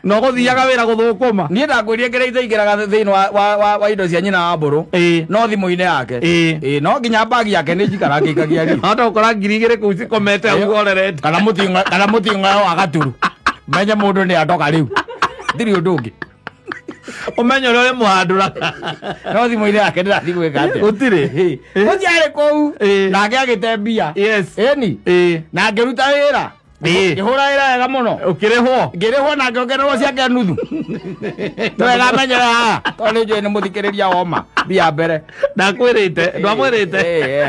no guthiaga wira guthukuma nie ndakwirie ngereite igeraga thini wa indo cia nyina wa mburu no thimu-ini yake no nginya bagi yake ni njikara ngikagia ri hata ukora 2,000 kuu cikomete ngorerete kana mutingo wa gaturu menye mundu ni atoka riu ndiri undu ungi umenye uri muhandura no thimu-ini yake ndirathi gwika ate utiri utiare kou nake agite mbia eni na ngiruta wira ngihura wira wega muno ngirihwo na ngiongererwo ciake nuthu wega menyera tondu njui ni muthikiriria woma mbia mbere ndakwirite ndamwirite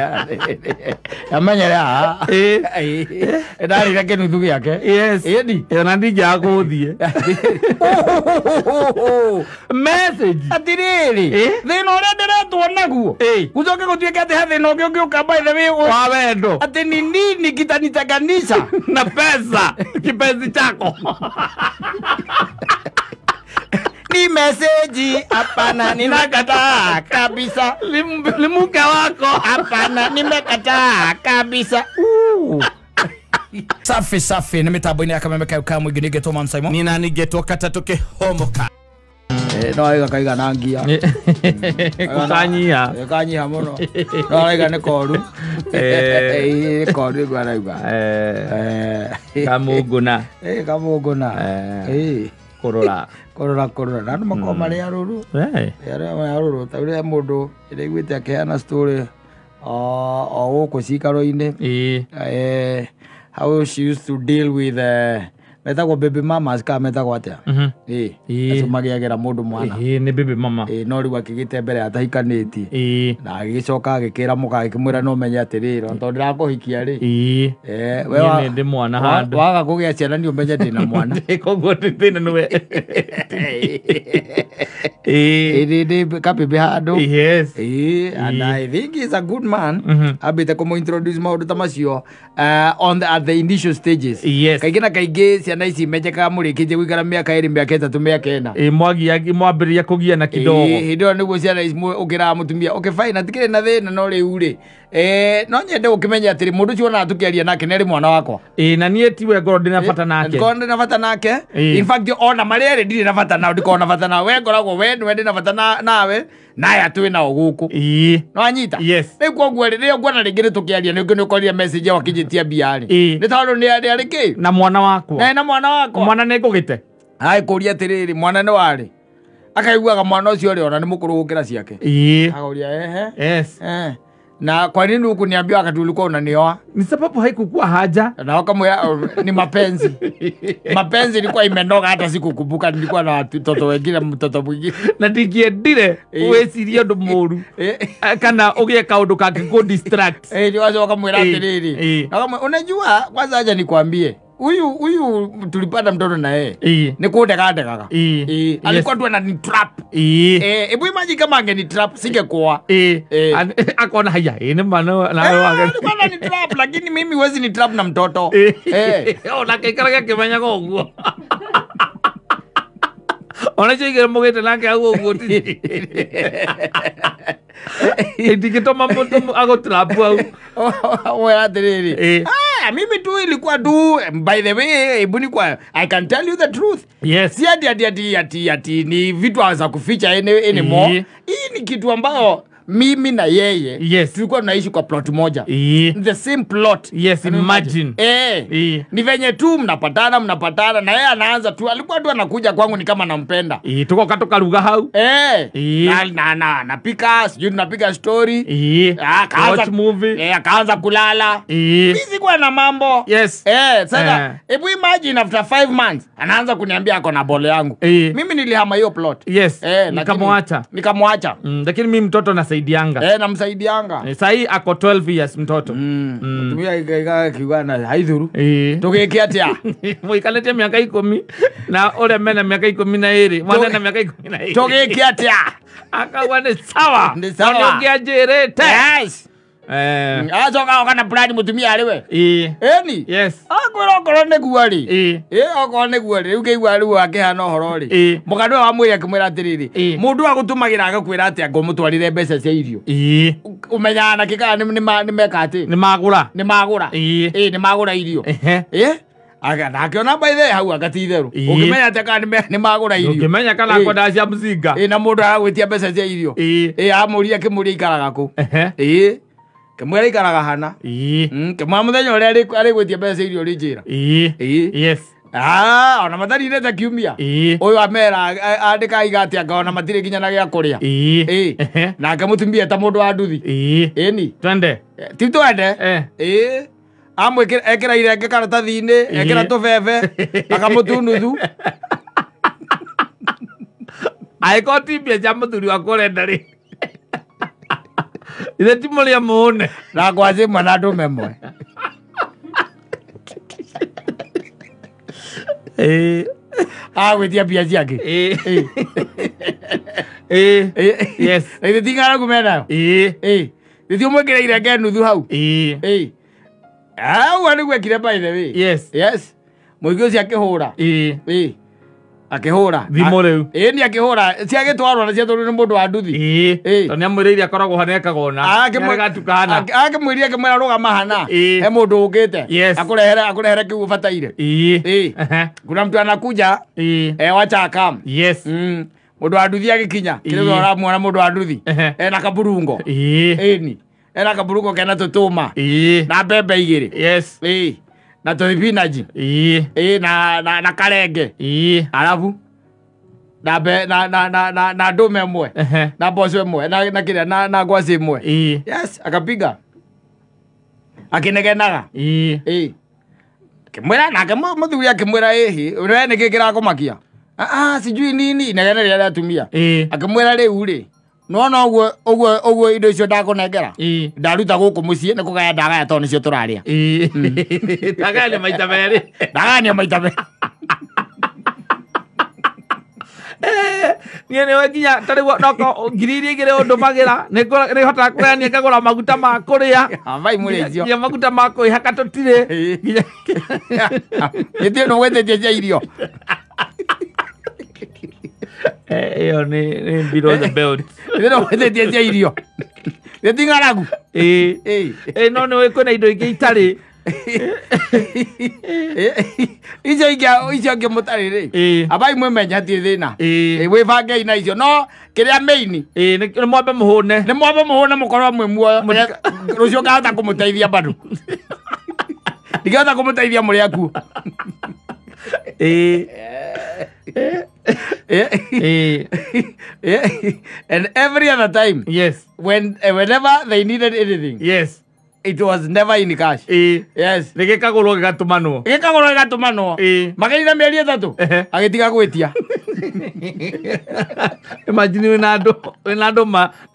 amenyera ndarire kinuthu giake eni na ndingiaga guthie message atiriri thina uria ndiretwo naguo gucoke gutuike ati he thina ungi ungiuka by the way wa wendo ati ni nini kitanitenganisha na pesa kipenzi chako ni message hapana ninakataa kabisa limuke wako hapana nimekataa kabisa safi ni mitambo-ini ya Kameme ka mwingi nigetwo Man Simon nina nigetwo Katatuke homoka no aiga kaiga na ngia kukanyia kanyia muno no aiga ni koru koru gwaraiga kamuguna korora na mako mari aruru aruru tawire mundu iregwite akeana story o ko cikaro-ini how she used to deal with metagwo baby mamas ka metagwo atia acio magiagera mundu mwana ni baby mama no riu akigite mbere atahikanĩtie na agicoka agikira muka akimwira no menye atirira tondu ndirakuhikia ri we ndi mwana handu waga kugia ciana ni umenye ndina mwana koguo ndina niwe kapibe handu yes and I think he's a good man abite kumu introduce maundu ta macio at the initial stages kaingĩ na kaingĩ ciana ici menyekaga mũrĩkĩtie gũikara mĩaka 2 mĩaka 3 mĩaka 4 mwambĩrĩria kũgiana kidogo hĩndĩ ĩyo nĩguo ciana ici ũkĩraga mũtumia okay fine atikĩrĩ na thĩna no rĩu rĩ no nyende gũkĩmenya atĩrĩ mũndũ ũcio ona tũkĩaria nake nĩ arĩ mwana wakwa na niĩ tiwe ngorwo ndĩna bata nake ngorwo ndĩna bata nake in fact ona marĩa erĩ ndirĩ na bata nao ndikorwo na bata nao we ngoragwo we nĩwe ndĩna bata nawe naye atwĩ nao gũkũ no anyita rĩu koguo rĩrĩa nguona rĩngĩ nĩtũkĩaria nĩ ũkorire message ĩyo akĩnjĩtia mbiarĩ nĩ tondũ nĩ arĩ kĩ na mwana wakwa na mwana wakwa mwana nĩ ngũgĩte kũria atĩrĩrĩ mwana nĩ warĩ akaiguaga mwana ũcio rĩ ona nĩ mũkũrũ gũkĩra ciake akauria na kwa nini ukuniambia wakati ulikuwa unanioa? Ni sababu haikukuwa haja. Na wakamwambia ni mapenzi. Mapenzi ilikuwa imenoga hata sikukumbuka nilikuwa na watoto wengine mtoto mwingine. Na ndikiendire wecirie ndo moru. Kana ugie kaundu kake go distract. Ndio wakamwambia atiriri. Unajua kwanza acha nikwambie. Huyu tulipata mtoto na yeye. Ni kuudega. Alikuwa tu anani trap. Hebu imagine kama angeni trap singekuwa. Akaona haya ni maana na wewe. Alikuwa anani trap lakini mimi huwezi ni trap na mtoto. Ona kaikaraga kimenya goguo. Ona chigera mugete nake aguo guti. Ndikitoma mtu agotrapu au. Wewe atiriri. Mimi tu ilikuwa tu by the way hebu kwa I can tell you the truth. Yes. Si ati ni vitu za kuficha anymore. Hii ni kitu ambayo mimi na yeye tulikuwa tunaishi kwa plot moja. The same plot. Yes, imagine. Ni venye tu mnapatana na yeye anaanza tu alikuwa tu anakuja kwangu ni kama nampenda. Tuko katoka lugha hau. Napika sijui tunapika story. Watch movie. Akaanza kulala. Mimi sikuwa na mambo. Sasa hebu imagine after 5 months anaanza kuniambia ako na bole yangu. Mimi nilihama hiyo plot. Nikamwacha. Lakini mimi mtoto nasaidianga. Namsaidianga. Sasa ako 12 years mtoto. Tumia ikaiga kiwana haidhuru. Tugekia atia. Muikalete miaka 10 na ule mena miaka 12. Mwana na miaka 12. Tugekia atia. Akawa ni sawa. Anaongea jerete. Yes. Azoka kana brand mutumia ariwe. Eni? Yes. Akorwo ne guari. Akorwo ne guari. Ukeigwa riu akihana horo ri. Mugano wa mwiri akimwira atiriri. Mundu agutumagira agakwira ati ngomutwarire mbeca cia irio. Umenya na kika ni meka ati. Ni magura. Ni magura irio. aga nakiona by the hau agatitherũ ũngĩmenya atĩ kana nĩ magũra irio ũngĩmenya kana akwenda cia mzinga na mũndũ aragwĩtia mbeca cia irio amũria kĩmũria ikaraga kũ kĩmwĩra ikaraga hana kĩmwĩra mũthenya ũrĩa arĩgwĩtia mbeca cia irio rĩnjĩra yes ona matari-inĩ ta kiumia ũyũ amera andĩka igati akaona matirĩ nginya na gĩa kũrĩa nake mũtumia ta mũndũ wa nduthi ĩni twende ti twende ekĩra irenge karatathi-inĩ ekĩra tũbebe akamũtunuthu aĩkorwo ti mbia cia mũthuri wa kũrenda rĩ ithe ti mũrĩa mũne na ngwacĩ mwe na ndũme mwe agwĩtia mbia ciake yes ithe ti ng'aragu menayo thithi ũmwĩkĩre irenge nuthu hau ũguo nĩguo ekire by the way yes mũingĩ ũcio akĩhũra akĩhũra thimũ rĩu nĩ akĩhũra ciagĩtwarwo na ciatwarwo nĩ mũndũ wa nduthi tondũ nĩamwĩrĩire akoragwo hanekaga ona gatuka hana akĩmwĩria akĩmwĩra rũgama hana he mũndũ ũkĩte akũrehere kĩu ũbataire kuna mtu anakuja wacha akam mũndũ wa nduthi agĩkinya kĩrĩa ũramuona mũndũ wa nduthi ena kaburungo ena kaburungo kena tũtũma na mbembe igĩrĩ na tũthibinaji na karenge arabu na ndũme ĩmwe na mboco ĩmwe na kĩrĩa na ngwacĩ ĩmwe yes akapiga akĩnegenaga kĩmwĩra nake mũthuri akĩmwĩra we nĩkĩ kĩrakũmakia sijui nini inegene rĩrĩa atumia akĩmwĩra rĩu rĩ nona ũguo indo icio ndakũnengera ndaruta gũkũ mũciĩ nĩ kũgaya ndagaya tondũ nĩcio tũrarĩa ndagania maita merĩ ndagania maita merĩ niĩ nĩwe nginya tarĩguo noko ngiri iria igĩrĩ ũndũmagĩra nĩhotaga kũgania ngagũra maguta ma kũrĩa nginya maguta ma kwĩhaka tũtirĩ ĩthiĩ nĩ gwĩtĩtie cia irio ĩyo nĩ below the belt ĩthiĩ nĩ gwĩtĩtie cia irio ti ng'aragu no nĩ kwĩna indo ingĩ itarĩ icio ingĩ mũtarĩ rĩ abai mwĩmenya hatirĩ thĩna wĩbangei na icio no kĩrĩa maini nĩ mwambe mũhũne mũkorwo mwĩ muoyo rũcio ngahota kũmũteithia bado ndingĩhota kũmũteithia mũrĩ akuo and every other time whenever they needed anything it was never in cash yes gĩkagũrwo gĩgatũmanwo mageitha mĩeri 3 agĩtiga gwĩtia imagine wĩna andũ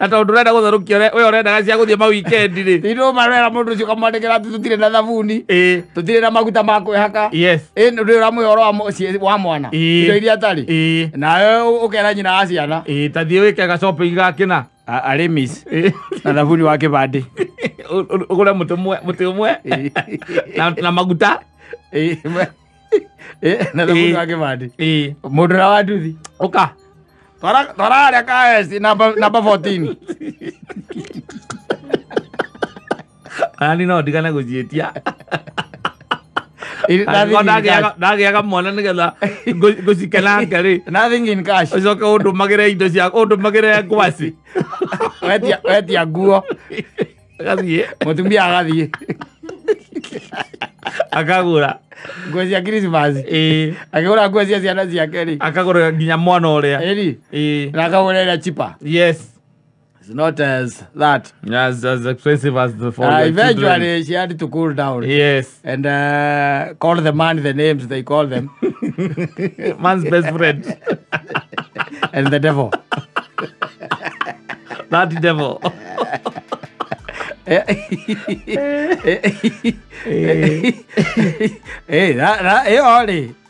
na tondũ ũrenda gũtherũkia we ũrendaga cia gũthiĩ mawikendi rĩ tindũ marwera mũndũ ũcio kamwandĩkĩra atĩ tũtirĩ na thabuni tũtirĩ na maguta ma kwĩhaka ndĩ ũramwĩ ũhoro wa mwana indo iria atarĩ nawe ũkera nyina wa ciana tathiĩ wĩke ga-shopping gakĩna arĩ miss na thabuni wa kĩbandĩ ũgũre mũtĩ ũmwe na maguta na thabuni wa kĩbandĩ mũndũ na wa nduthi ũka twara harĩa kaesi namba 14 ani no ndigane gũciĩtia ndagĩaga mwana nĩgetha ngũcikenanga rĩ nothing in cash ũcoke ũndũmagĩre indo cia ũndũmagĩre ngwacĩ wetia nguo agathiĩ mũtumia agathiĩ akagũra nguo cia Christmas akagũra nguo cia ciana ciake rĩ akagũra nginya mwana ũrĩa na akagũra ĩrĩa cheaper it's not as that as expensive as the for eventually she had to cool down and call the man the names they call them man's best friend and the devil that devil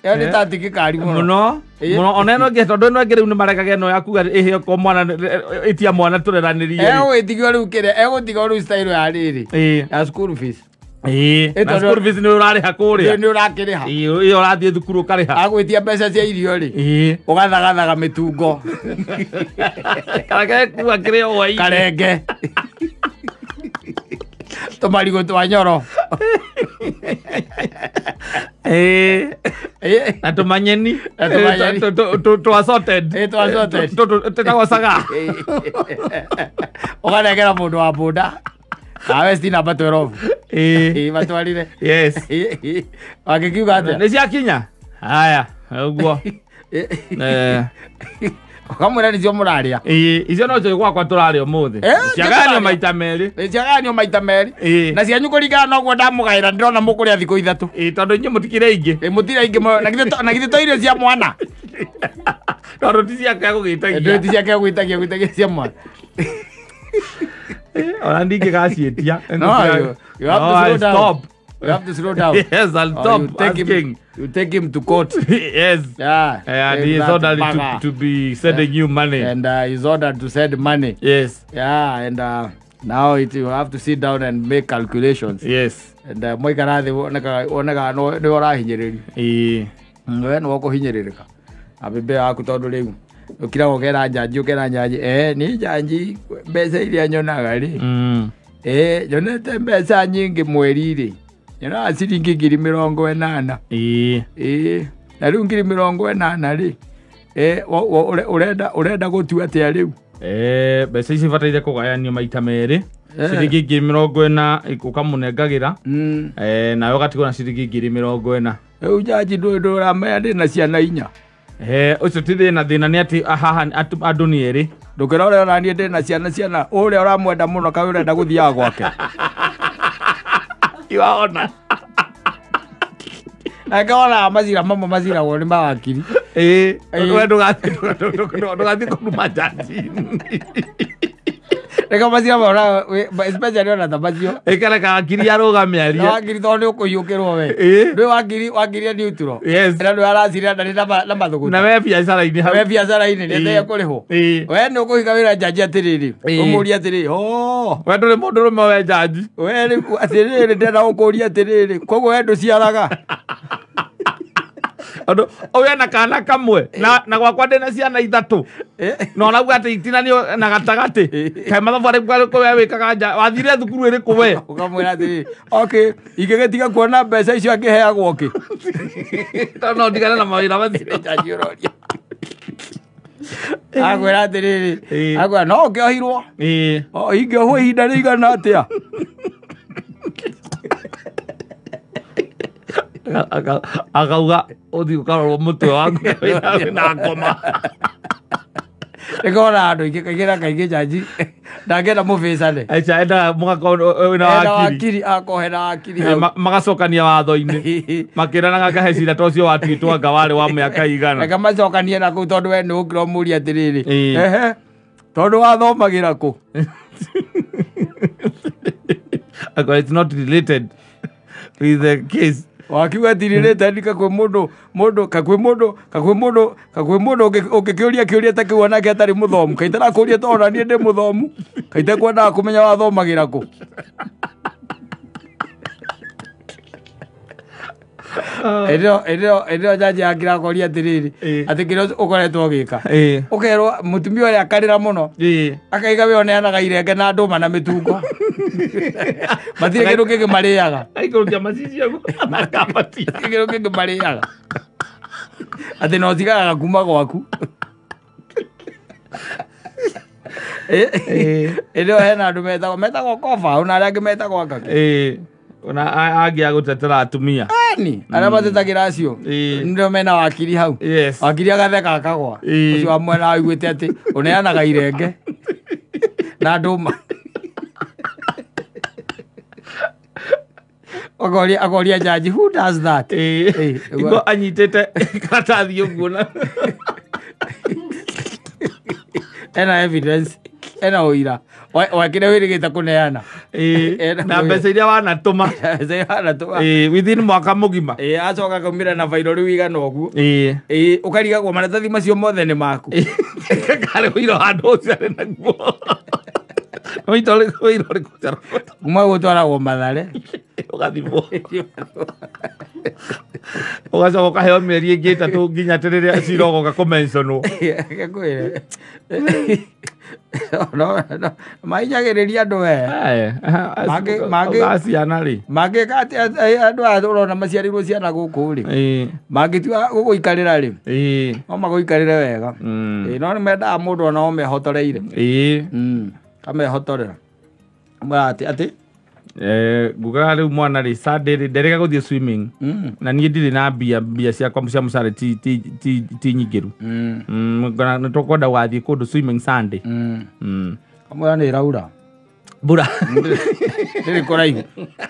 nĩ tatikĩkari mũno ona ĩno ngĩ tondũ ĩno ĩngĩ rĩu nĩ marekage ĩno yakuga ĩhĩo ko mwana ĩtia mwana tũreranĩrie egũgĩtigwo rĩu kĩrĩa egũtigwo rĩu style ya rĩrĩ ya school fees na school fees nĩ ũrarĩha kũrĩa nĩ ũrakĩrĩha ĩyo ũrathiĩ thukuru ũkarĩha agwĩtia mbeca cia irio rĩ ũgathagathaga mĩtungo kareke kuga kĩrĩa hwaĩ karenge tũmarigũ twa nyoro Na tumanyeni. Twasorted. Tetagosaga. Ukanegera mundu wa boda. Awe stina batwero. Batwarire. Yes. Wakikiuga ate. Niciakinya. Haya, uguo. Kamwira nicio muraria. Icio no cio gwakwa turaria umuthi. Ciaganio maita meri. Ciaganio maita meri. Na cianyu kuringana no gwo ndamugaira ndirona mukuria thikũ ithatu. Tondu inyu mutikire ingi. Mutira ingi na githe to irio cia mwana. Tondu ti ciake gugitagia. Ndio ti ciake gugitagia cia mwana. Ona ndingi gacietia. No, you have to slow down. Stop. You have to slow down. Yes, I'll stop. You take him to court. Yes. Yeah. And he's ordered to be sending you money. And he's ordered to send money. Yes. Yeah. And now you have to sit down and make calculations. Yes. And moikarathi onega no orahinyiriri. We no kuhinyiririka. Abebe aku tondu riu ukira gukera njanji ni njanji mbeca iria nyonaga ri. Nyonete mbeca nyingi mweri ri. Nyona ciringi 80,000. Na riu 80,000 ri. Urenda gutua atia riu? Mbeca ici bataire kugayanio maita meri. Ciringi 40,000 ukamunengagira. Nawe gatigwo na ciringi 40,000. Riu njanji nduramenya ndina ciana 4. Ucio ti thina ni ati haha andu ni eri. Ndukira uria uranie ndina ciana uria uramwenda muno kawe urenda guthiaga gwake. Iwaona. Akaona mazira woni mawakiri. Wewe ndugathi kuruma jaji. Reka mazira bora especially ona tabazio. Ekara ka akiri arugamia. Wakiri to ni ukuyukirwo we. Ndwe wakiri ni uturo. Yes. Era ndwe aracira ndani na mathugu. Na we biacara-ini ha. We biacara-ini ndete kuriho. We ni ukuhika wira jaji atiriri. Umuria atiriri. We nduri mundu rume we jaji. We atiriri ndena ukuria atiriri. Koguo we nduciaraga. Odo oya na kana kamwe na gwakwa ndena ciana 3 no na ati itinanio na gatagati kai mathabu ko we wikaga nja wathire thukuru iri ku we ukamwira ati okay igegetiga kuona mbeca icio akiheagwo ki no ndigana na mawira mathire jaji uroria agwira atiriri agwa no ukiohirwo ingiohwo ihinda rigana atia akauga uthi ukarorwo mutwe waku na ngoma Rekora andu ingi kaingi jaji ndangenda mubicane acha enda mugako na wakiri akohera wakiri magacokania watho-ini makiranaga kahecira tocio watwitwa ngawari wa miaka igana reka macokanie na ku tondu we ni ukiro muri atiriri tondu wathomagira ku it's not related with the case wakiuga tirire ndika kwe mundu ukikiuria kiuria ta kiu onake atari muthomu kaitara kuria tora nie ndi muthomu kaite kwenda kumenya wathomagira ku Edo jaji agira koria atiriri ati kiro ukoretwo gika ukerwo mutumia uria akarira muno akaiga we oneanaga irenge na nduma na mitungo matire kindu kingi mariaga aikurukia macicio na kabati kindu kingi mariaga ati no tigaga kuma gwaku Edo hena andu metagwo kofa una aria angi metagwo ngaka ona agia gutetera atumia ni aria matetagira acio ndio mena wakiri hau wakiri agatheka akagwa ucio wa mwena aiguite ati uneanaga irenge na nduma agoria jaji who does that igo anyitete karatathi uguo na ena evidence ena oira wakire wirigita kuneana na mbeca iria wanatuma within mwaka mugima acoka kaumira na fairo riu igana uguo ukarigagwo maratathi macio mothe ni maku kare wiro handu ucio ari naguo wiro ri kucara kuma gutwaragwo mathare ugathimwo Ugacoka ukaheo mĩeri ĩngĩ ĩtatũ nginya rĩrĩa cirogoka kũmentionwo. Ngĩkwĩra no mainyagĩrĩria andũ we ciana rĩ mangĩka atĩ andũ aya ũrona maciarĩirwo ciana gũkũ rĩ mangĩtua gũgũikarĩra rĩ no magũikarĩre wega no nĩmendaga mũndũ ona ũmehotoreire kamehotorera atĩ ngugaga rĩu mwana rĩ Sunday rĩ nderĩga gũthiĩ swimming na niĩ ndirĩ na mbia ciakwa cia mũcara ti nyingĩru nĩtũkwenda gũgathiĩ kũndũ swimming Sunday kamwĩra nĩ ĩraura mbura ndĩrĩ kũraihu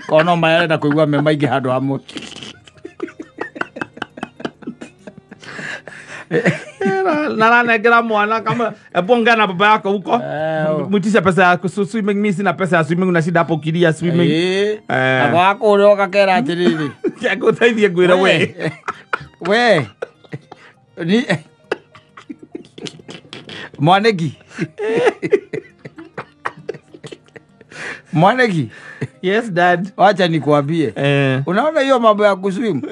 korwo no marenda kũigua me maingĩ handũ hamwe naranengera mwana kama epongea na baba yako huko mwitisha pesa ya swimming. Mimi sina pesa ya swimming, unashinda hapo kilia swimming baba wako ule wakakera atiriri ngũteithie ngwĩra we ni Mwanegi Mwanegi. Yes dad. Wacha nikwambie. Unaona hiyo mambo ya kuswimu?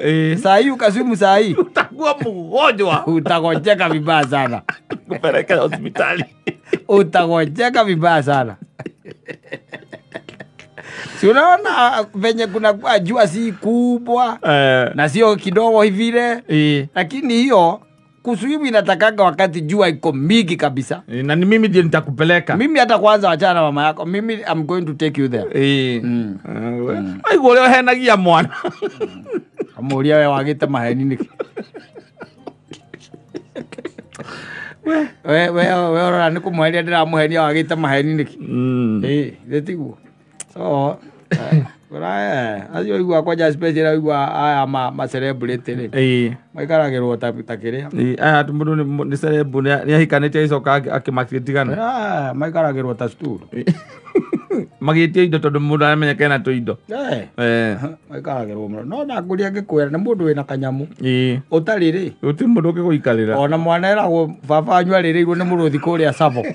Saa hii ukaswimu saa hii utakuwa mgonjwa. Utagojeka vibaya sana. Kupeleka hospitali. Utagojeka vibaya sana. Si unaona venye kuna kwa jua si kubwa na sio kidogo hivile. Lakini hiyo kuswimu inatakanga wakati jua iko mingi kabisa. Na ni mimi ndiye nitakupeleka. Mimi hata kwanza wachana na mama yako. Mimi I'm going to take you there. Aigo leo henagia mwana. Amuria wewe wagite maheni niki. Wewe ora nikumweria ndiramuhenia wagite maheni niki. Thetigu. So ayo igua kwa just special igua aya ma celebrity ni maikaragirwo takiria aya mundu ni celebrity ni ahikanite icoka akimakitigana maikaragirwo ta stool magitie indo tondu mundu amenyeka na tuindo maikaragirwo no na nguria ngikwera ni mundu wina kanyamu utari ri uti mundu ukiguikarira ona mwana eragwo baba anyu aririrwo ni muruthi kuria savo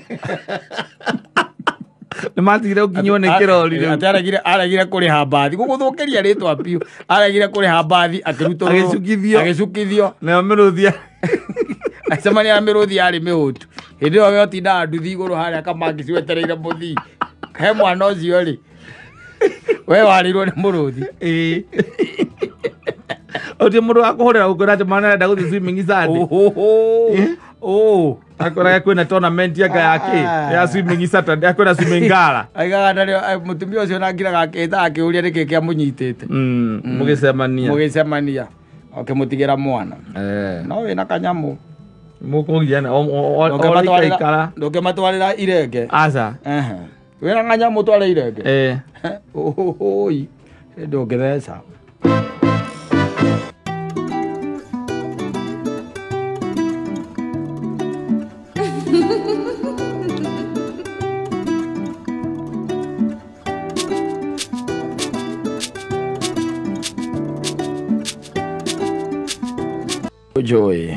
Nimatigire ukinywo ni kirori riu aragire kuri habathi guguthukiria ritwa piu aragire kuri habathi akirutwo agicukithio na miruthia acemania miruthia ari mihutu hindi yo yotinda nduthi iguru haria kamangi cwetereire muthi he mwana ucio ri we warirwo ni muruthi Oti mundu akuhurira gukura ati mwana enda guthi swimming Sunday. Akora kwina tournament yake ya swimming Saturday akwenda swimming gala. Aigaga ndari mutumia ucio nangiraga akita akiuria niki kia munyitite. Mugicemania. Okimutigira mwana. No wina kanyamu. Mukugiana ndukimatwarira irenge. Aca. Wina kanyamu tware irenge. Oi. Ndungithesa. Joy.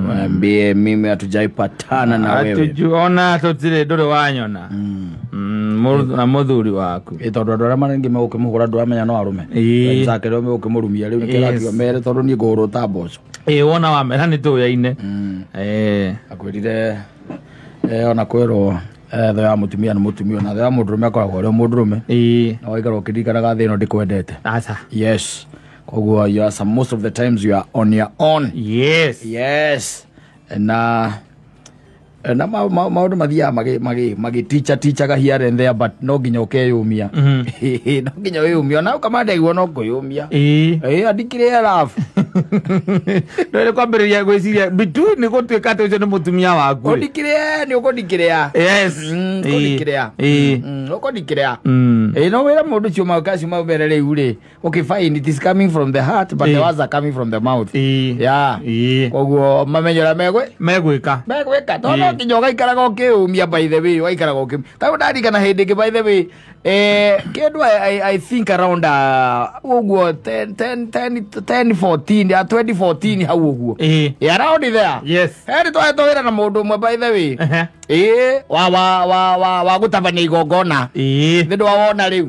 Mwambie mimi hatujaipatana na wewe. Hatujuona tutire ndore wanyona. Na muthuri waku. Tondu andu aria maringi me ukimuhura ndu amenya no arume. Nzake ro me ukimurumia riu nikirakiwa mere tondu ni ngoro ta mboco. Wona wamera ni tuyaine. Akwirire ona kwero the ya mutumia na mutumia na the ya mundurume akoragwo ri mundurume. Na waikara ukirikanaga thino ndikwendete. Aca. Yes. Koguo you are most of the times you are on your own. Yes. Na maundu mathia magi teacher here and there, but no ginya ukeyumia. No ginya weyumia na ukamanda igwo no kuyumia. Adikire alafu ndore kwambiriria gwiciria bitu ni gutwika ati ucio ni mutumia waku. Odikire ni ukodikirea. Yes. Ukodikirea. Ukodikirea. No wera mundu cio makasi maberere iure. Okay fine, it is coming from the heart, but the words are coming from the mouth. Yeah. Koguo mamenyora megwika tono kinyoga ikaraga ukiumia by the way waikaraga ukim ta ndari kana hindi ki by the way kindu I think around uguo 2014 hau uguo around there. Yes. Heri to wira na mundu mwe by the way wa gutabania igongona ndu wawona riu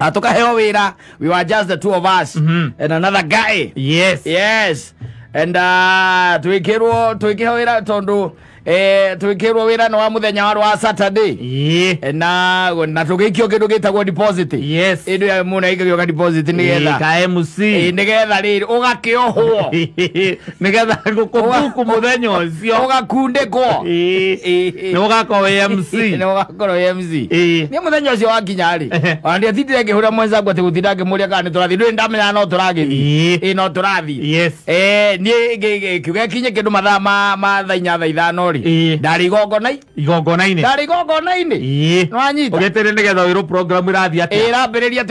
Atukaheo wira. We were just the two of us and another guy. Yes. And tuikirwo wira tondu tuikirwo wira no wa muthenya wa Saturday. Na tugikio kindu gitagwo deposit. Indu ya muna ikio ka deposit nigetha ka MC nigetha riri ugakiohwo nigetha gukubuku muthenya ucio ugakundikwo ni ugakoro MC ni muthenya ucio wakinya ri andi athindire ngihura mwenza ngwa tiguthinda ngimuria kana ni turathi ndui ndamenya no turagithi no turathi ni kiuge kinye kindu mathaa ma thainya thaa ithano ri ndari igongonaini nwanyita ugetere nigetha wiru program irathi atia irambiriria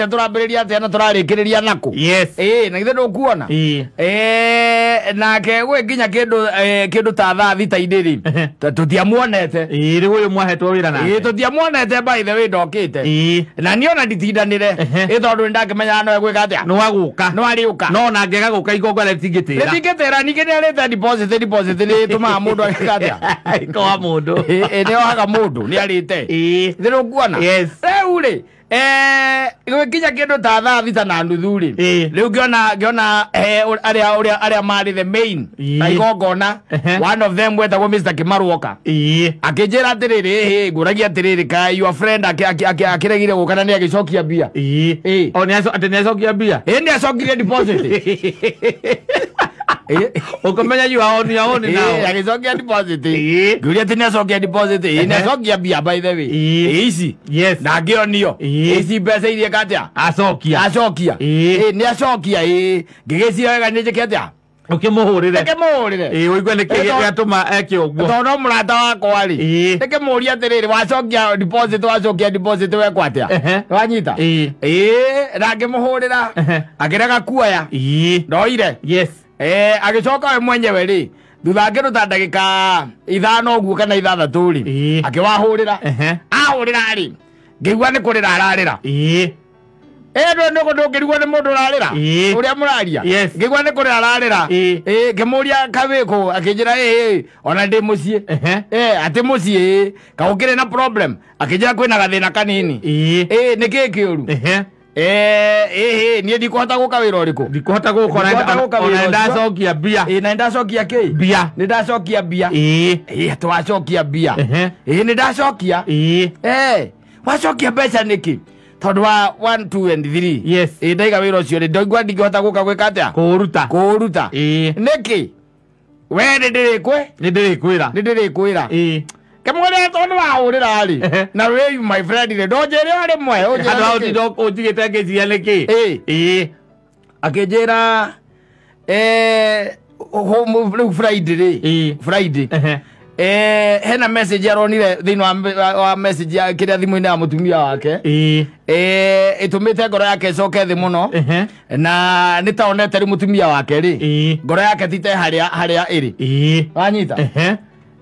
atia na turarikiriria naku na ithe ndukuona nake gwe nginya kindu ta thaa thita indiri tutiamuonete riu uyu mwahetwo wira nake tutiamuonete by the way ndokite na niona nditindanire itondu ndakimenya no egwika atia no aguka no na ngega guka igongo letingitira ningine arete deposit ni tuma mundu agika atia kwa mundu ni ohaga mundu ni arite thiru kuona uri gwikinya kindu ta thaa thita na nuthu ri riu ngiona aria mari the main na igongona one of them wetagwo Mr. Kimaruoka akinjira atiriri nguragia atiriri ka your friend akiregire gukana ni agicokia bia ni acokia bia ni acokirie deposit ukamenya you are on your own now agicokia deposit nguria tini acokia deposit ni acokia bia by the way easy na ngionio easy pesa iria katia acokia ni acokia ngigicira wega ni njike atia ukimuhurire uigwe ni kigatuma eke uguo tono murata wakwa ri nikimuria atiriri wacokia deposit we kwatia wanyita na ngimuhurira akirega kuoya ndoire agicoka we mwenyewe ri thutha ngiruta ndagika 5 uguo kana 6 ri akiwahurira ahurira ri ngigua ni kurira ararira ndo ndukirigwo ni mundu ararira uria muraria ngigua ni kurira ararira ngimuria kawiko akinjira ona ndi mucie ati mucie kaukire na problem akinjira kwina gathina kanini niki kiuru ni ndikuhota guka wira uriku ndikuhota gukora ona ndacokia bia na ndacokia ki bia ni ndacokia bia twacokia bia ni ndacokia wacokia mbeca niki tondu wa 1 2 and 3 ndaiga wira ucio ri ndoigua ndingihota guka gwika atia kuruta niki we ndirikwira kemwere tondu wahurira ri na we my friend ri ndonjere ari mwe ujigite ngejia niki akinjira Friday hena message aronire thini wa message ya kiria thimu-ini ya mutumia wake itumite ngoro yake coke thi muno na nitaonete ri mutumia wake ri ngoro yake tite haria iri wanyita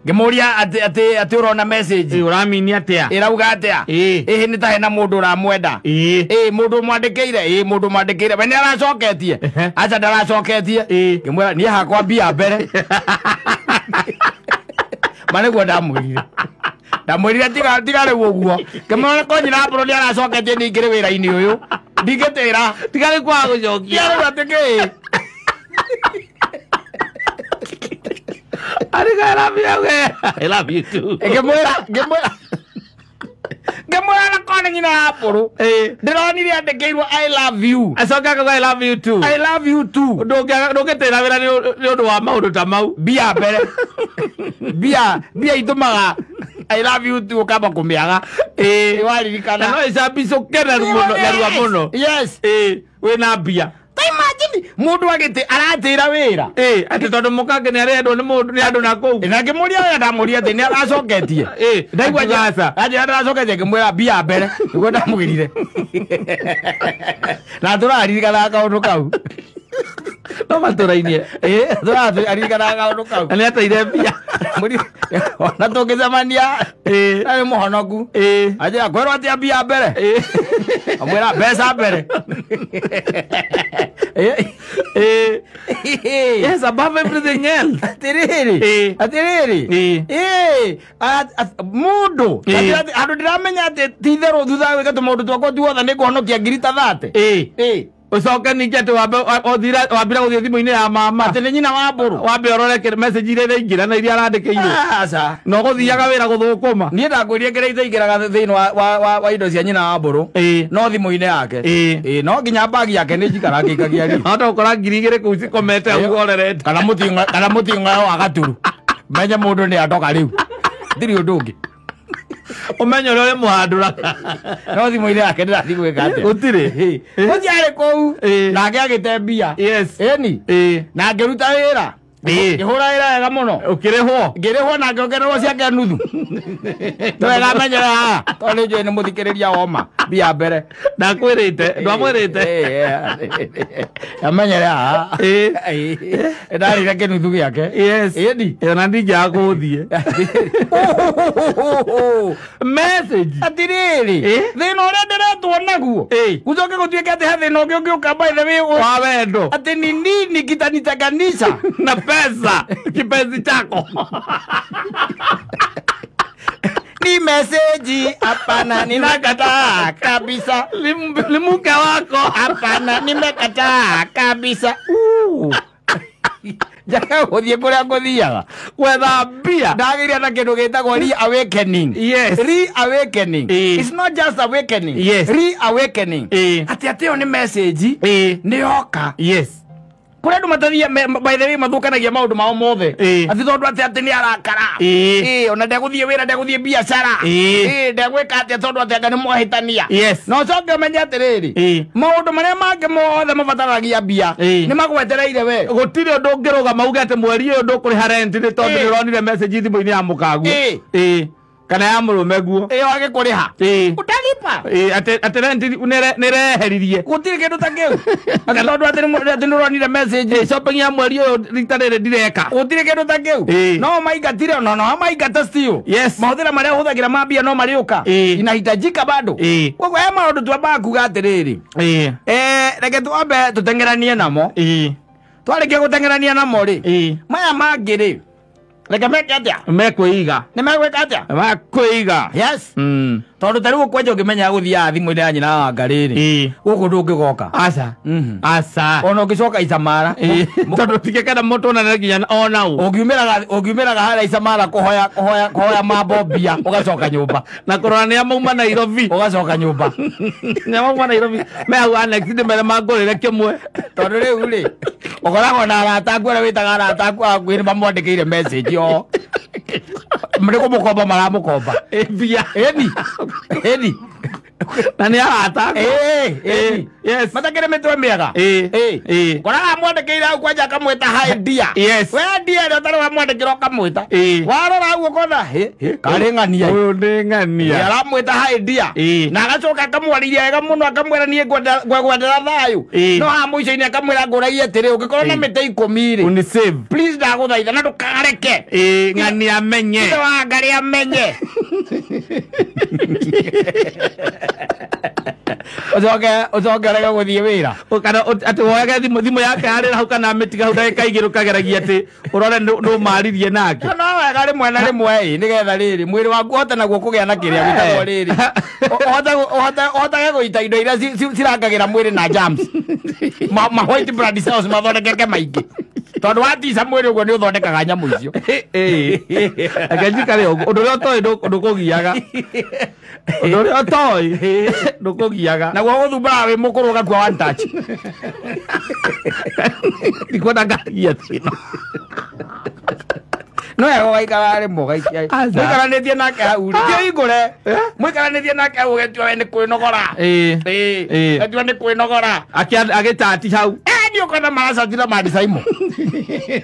ngimuria ati urona message uramini atia irauga atia ni ta hena mundu uramwenda mundu mwandikire we ni aracoketie acha ndaracoketie ngimwira ni hakwa mbia mbere maniguo ndamwirire tigare guguo ngimwira konyira mburu ni aracoketie ningire wira-ini uyu ndingitira tigare kwa gucokia atiki I love you too. Ngemwira na kone nyina apuru ndironire andikirwo I love you acoka ko I love you too ndugitira wira ni undu wa maundu ta mau bia mbere bia itumaga I love you too kaba kumiaga waririkana no isabiso kena muno yes wina bia imagine mundu agite aratira wira ati tondu mukake ni arendwo ni mundu ni andu na kou na ngimuria ya ndamuria ati ni aracoketie ndaigua gasa aje aracoketie ngimwira bia mbere niguo ndamugirire na turaririkana kaundu kau no maturainie turaririkana kaundu kau ani ataire bia muri ona tungicemania na muhonoku aje akwirwo atia bia mbere amwira mbeca mbere Yes, above everything else. Atiriri. Mundo. Ando ndiramenya ati tithero thutha wika tumundu twako tuothe ni kuhonokia ngirita thate. Ucoke ningi ati wambira guthie thimu-ini ya mama ati ni nyina wa mburu wambe orore message iria iraingira na iria arandikirwo aca no guthiaga wira guthukuma nie ndakwirie kira itaingiraga thiini wa indo cia nyina wa mburu no thimu-ini yake no nginya bagi yake ni njikara ngikagia ri hata ukora 2,000 kuu cikomete uorerete kana mutinga wa gaturu menye mundu ni atoka riu ndiri undu ungi umenye uri muhandura no thimu-ini yake ndirathi gwika atia utiri uciari kou nake agite mbia eni na ngiruta wira ngihura wira wega muno ngirihwo na ngiongererwo ciake nuthu twegamenyera tondu njui ni muthikiriria woma mbia mbere ndakwirite ndwamwirite amenyera ndarire kinuthu giake eni na ndingiaga kuthie message atiriri thina uria ndiretwo naguo gucoke gutuike ati he thina ungi ungiuka by the way wa wendo ati ni nini kitanitenganisha na pesa kipenzi chako ni message hapana ninakataa kabisa limuke wako hapana nimekataa kabisa jaka guthie kuria nguthiaga gwetha mbia ndagiria na kindu gitagwo reawakening reawakening it's not just awakening reawakening ati yo ni message ni yoka kuri andu matathia by the way mathukanagia maundu mao mothe ati tondu ati ni arakara ona ndeguthie wira ndeguthie biacara ndegwika ati tondu ati anga ni mwahitania no coke menye atiriri maundu maria mange mothe mabataragia mbia ni magwetereire we gutiri undu ungirugama uge ati mweri uyu ndukuriha rent ni tondu nironire message thimu-ini ya mukagu kana ya murume guo agikuriha utalipa ati rent nireheririe gutiri kindu ta kiu ati tondu ati nironire message shopping ya mweri uyu rita riri ndireka gutiri kindu ta kiu no maingatire no maingata still mahuthira maria huthagira mambia no mariuka inahitajika bado koguo he maundu twambaga kuga atiriri reke twambe tutengeranie namo twarikia gutengerania namo ri maya mangi ri reke meke atia mekwiiga ni megwika atia makwiiga tondu tariu ukwenja ukimenya guthia thimu-ini ya nyina wa ngariri guku ndungigoka aca ona ungicoka Isamara tondu tigekenda mutu onane nginya onau ungiumiraga haria Isamara kuhoya mambo mbia ugacoka nyumba na kurora ni amauma Nairobi ugacoka nyumba ni amauma Nairobi me hau annex ndimere mangurire kimwe tondu riu ri ukoragwo na arata aku aria witaga arata aku akuiri mamwandikiire message o muri kumukomba maramukomba mbia eni na ni arata matakire mitwe miega koraga mwandikire au kwanja akamwita hi dear we dear rio tari wamwandikire ukamwita warora au ukona kari ng'ania uyu ni ng'ania aramwita hi dear na agacoka akamwariria wega muno akamwira nie ngwendera thayu no ha muico-ini akamwira nguragie atiri ungikorwo na mite 10 ri unisave please ndaguthaitha na ndukareke ng'ania amenye ithe wa Ngai amenye ucoke rega guthie wira kana ati woyage thimu yake harira hau kana mitiga hau ndagika igiru kageragia ati urore ndu maririe nake no wega rimwe na rimwe nigetha riri mwiri waku hote naguo kugia na kiria gwitagwo riri hotage guita indo iria cirangagira mwiri na germs ma white blood cells mathondekeke maingi tondu watica mwiri uguo ni uthondekaga nyamu icio akenjikare undu uria utoi ndukugiaga undu uria utoi ndukugiaga naguo guthumbura wi mukuru ugakua one touch ndikwenda ngagia tino no ego gaikara rimwe muikaranitie nake hau ri tio igure muikaranitie nake hau getio we ni kwinogora getio ni kwinogora agitati hau ndio kana maracatira madicaimo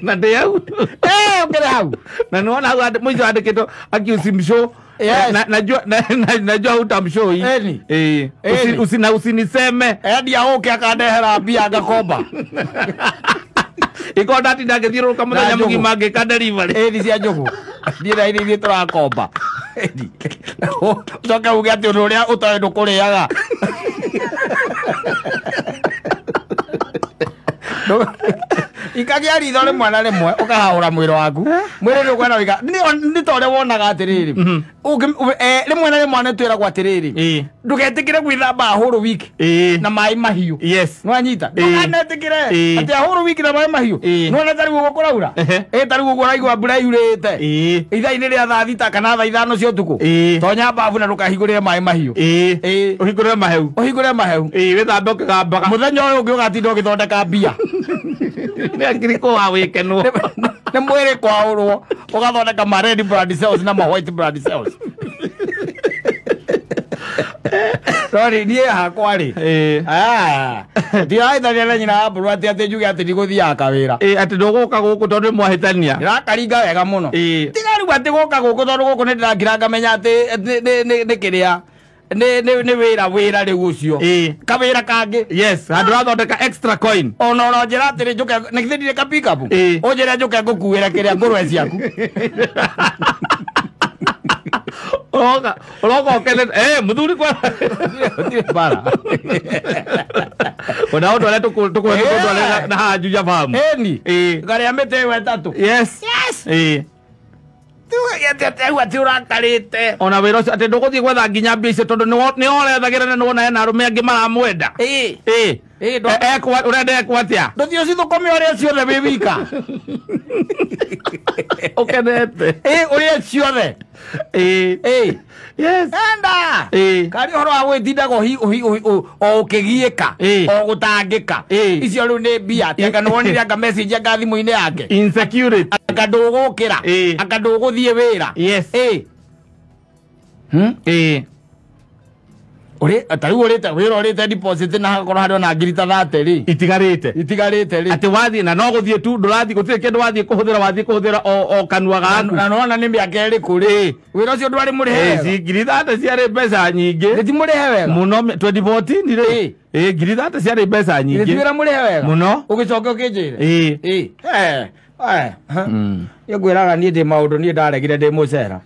na ndi hau ukire hau na nona hau mwico andikitwo akiusimshow najua utamshoi usiniseme ndia uke akandehera mbia ngakomba ikonda ati ndangithiururuka muthenya mugima ngika delivery ni cia njugu ndira iria turakomba ucoke uge ati undu uria utoe ndukuriaga ikagia ritho rimwe na rimwe ukahahura mwiro waku mwiro ni ukwenda wika ni tore wonaga atiriri rimwe na rimwe ne twira kwa atiriri ndugetikire gwithamba huru wiki na mai mahiu no anyita ndugetikire ati huru wiki na mai mahiu no na tari gukora ura tari gukora igwa mbura yurite itha-ini ria thaa thita kana thaa ithano cia utuku tonya babu na ndukahingurire mai mahiu uhingurire maheu withambe ukigambaga muthenya uyu ungi ugatinda ugithondeka mbia ni akiri ko wa wikenwo ni mwiri kwaurwo ugathondeka ma red blood cells na ma white blood cells sorry nie hakwa ri ti aithania na nyina mburu ati njuge ati ndiguthiaga kawira ati nduguka guku tondu mwahitania ndakaringa wega muno tigari ati guka guku tondu guku ni ndirangira ngamenya ati ni kiria ni wira riu ucio kawira kangi handu rathondeka extra coin ona ro njira ati njuke nikithindire ka pick up unjira njuke ngukuira kiria ngurwe ciaku Oga okene muthuri kwa bara ona ndo tuko na haju ya famu ni gari amete we tatu ati urakarite ona wira ucio ati nduguthie gwetha nginya mbica tondu ni orethagira na wona ena arume angi maramwenda urenda ekwo atia nduthie ucithukome uria ciothe wi wika ukenete uria ciothe enda kari horo wa gwitindaga o ukigiika o gutangika icio riu ni mbia tianga nwonire anga message anga thimu-ini yake insecurity anga ndugukira anga nduguthie wira tariu urite wira urite deposit na hakorwo hari ona ngiri ta 30 ri itigarite ri ati wathie na no guthie tu ndurathie gutire kindu wathie kuhuthira o kanua gaku na nona ni miaka eri kuri wira ucio ndwari murihe ngiri 30 ciari mbeca nyingi ndi murihe wega muno 2014 ri ngiri 30 ciari mbeca nyingi ndi wira murihe wega muno ugicoka ukinjire ngwiraga nie ndi maundu nie ndaregire ndi mucera